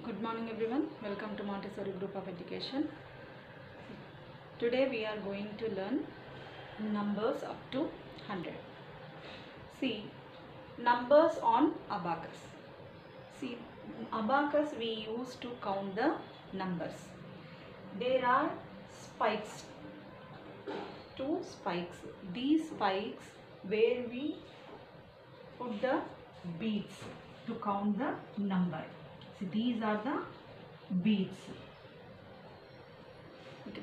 Good morning everyone. Welcome to Montessori Group of Education. Today we are going to learn numbers up to 100. See, numbers on abacus. See, abacus we use to count the numbers. There are spikes, two spikes. These spikes where we put the beads to count the number. See, these are the beads.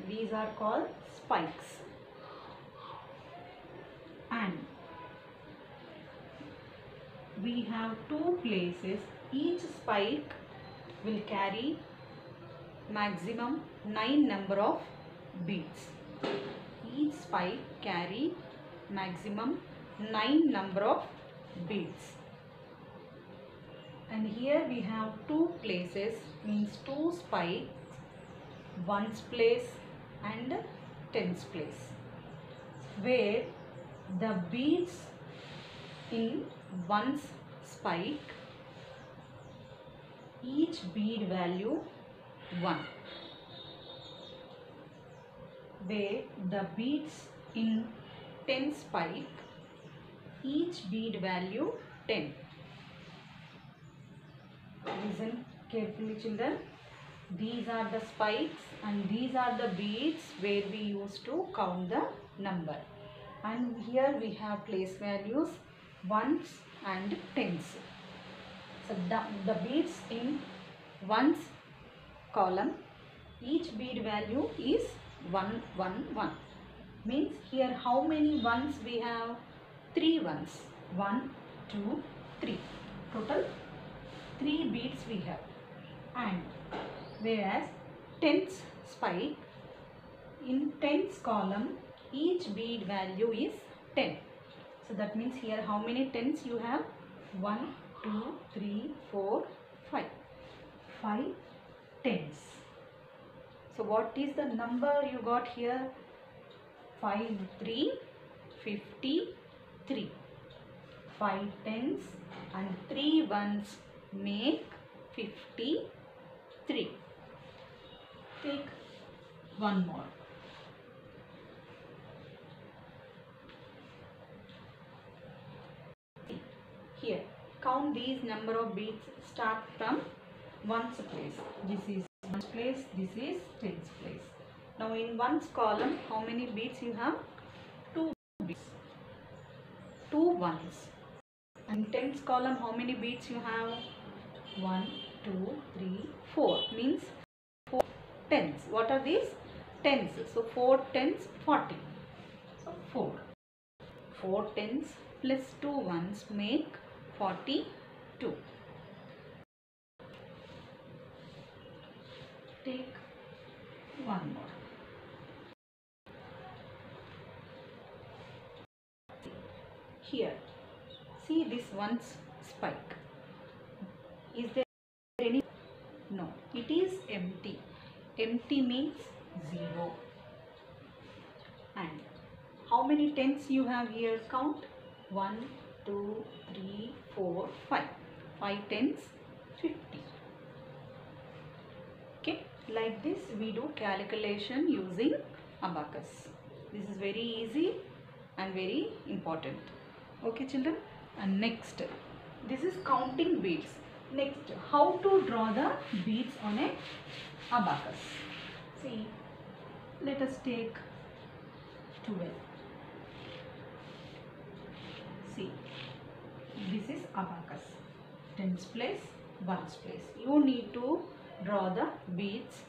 These are called spikes. And we have two places. Each spike will carry maximum 9 number of beads. Each spike carry maximum 9 number of beads. And here we have two places, means two spikes, ones place and tens place, where the beads in ones spike, each bead value 1, where the beads in tens spike, each bead value 10. Listen carefully children. These are the spikes and these are the beads where we use to count the number. And here we have place values ones and tens. So the beads in ones column, each bead value is 1, 1, 1. Means here how many ones we have? 3 ones. 1, 2, 3. Total 3 beads we have. And whereas tens spike, in tens column each bead value is 10. So that means here how many tens you have? 1, 2, 3, 4, 5. 5 tens. So what is the number you got here? 5, 3, 53. 5 tens and 3 ones make 53. Take one more. Here, count these number of beads. Start from ones place. This is ones place, this is tens place. Now in ones column, how many beads you have? 2 beads. 2 ones. And tens column, how many beads you have? 1, 2, 3, 4. Means 4 tens. What are these? Tens. So 4 tens, 40. So 4. 4 tens plus 2 ones make 42. Take one more. Here, see this one's spike. Is there any? No, it is empty. Empty means 0. And how many tens you have here? Count. 1, 2, 3, 4, 5. 5 tens, 50. Okay, like this we do calculation using abacus. This is very easy and very important. Okay children, and next, this is counting beads. Next, how to draw the beads on a abacus. See, let us take 12. See, this is abacus. Tens place, ones place. You need to draw the beads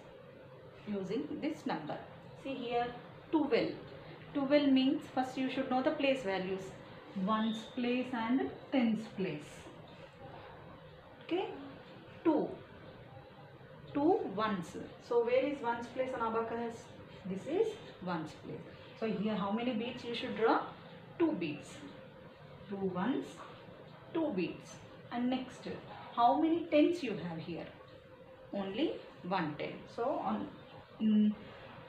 using this number. See here 12. 12 means first you should know the place values. Ones place and tens place. Okay, 2 ones. So where is ones place on abacus? This is ones place. So here how many beads you should draw? 2 beads. 2 ones, 2 beads. And next, how many tens you have here? Only 1 ten. So on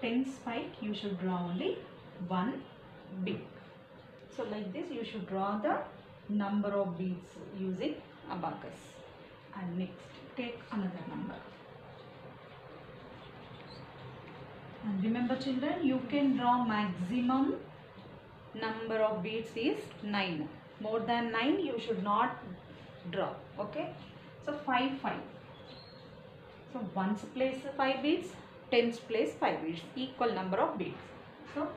tens spike you should draw only 1 bead. So like this you should draw the number of beads using abacus. And next, take another number. And remember children, you can draw maximum number of beads is 9. More than 9 you should not draw. Okay. So 5, 5. So ones place 5 beads, tens place 5 beads, equal number of beads. So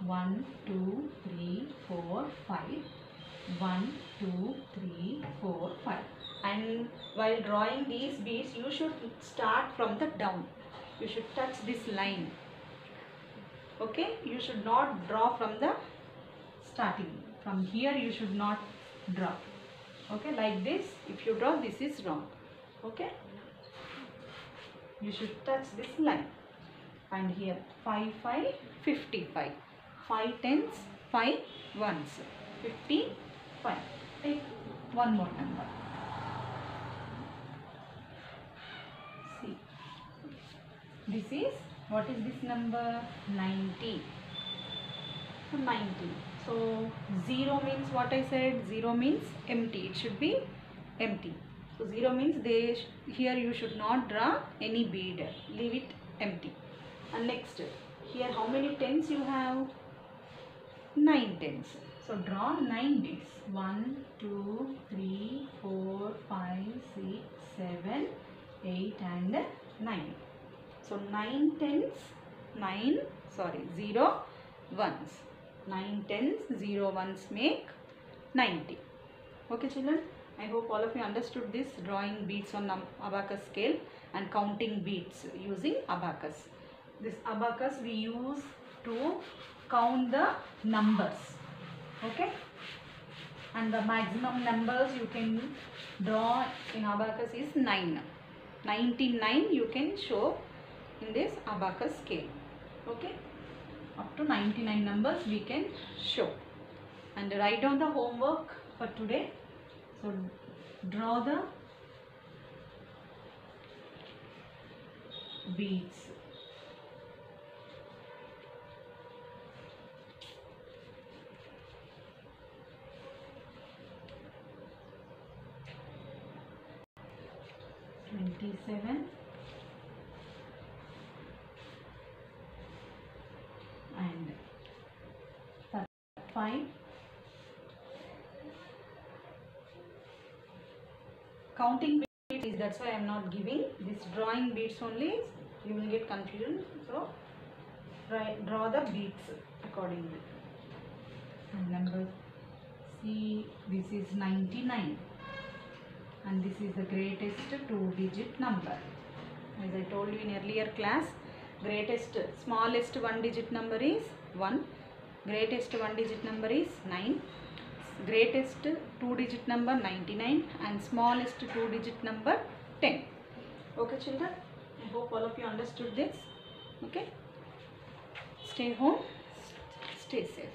1, 2, 3, 4, 5. 1, 2, 3, 4, 5. And while drawing these beads, you should start from the down. You should touch this line. Okay, you should not draw from the starting. From here you should not draw. Okay, like this. If you draw, this is wrong. Okay, you should touch this line. And here 5, 5, 55. 5 tens, 5 ones, 55. Take one more number. See, this is, what is this number? 90. So 90. So 0 means what I said? 0 means empty. It should be empty. So 0 means here you should not draw any bead. Leave it empty. And next, here how many tens you have? 9 tens. So draw 9 beads. 1, 2, 3, 4, 5, 6, 7, 8 and 9. So 9 tens, 0 ones. 9 tens, 0 ones make 90. Okay children, I hope all of you understood this drawing beads on abacus scale and counting beads using abacus. This abacus we use to count the numbers. Okay, and the maximum numbers you can draw in abacus is 9. 99 you can show in this abacus scale. Okay, up to 99 numbers we can show. And write down the homework for today. So draw the beads. Seven and 5. Counting beads is, that's why I am not giving this drawing beads only. You will get confusion. So draw the beads accordingly. And number C, this is 99. And this is the greatest 2-digit number. As I told you in earlier class, smallest 1-digit number is 1, greatest 1-digit number is 9, greatest 2-digit number 99 and smallest 2-digit number 10. Okay children, I hope all of you understood this. Okay, stay home, stay safe.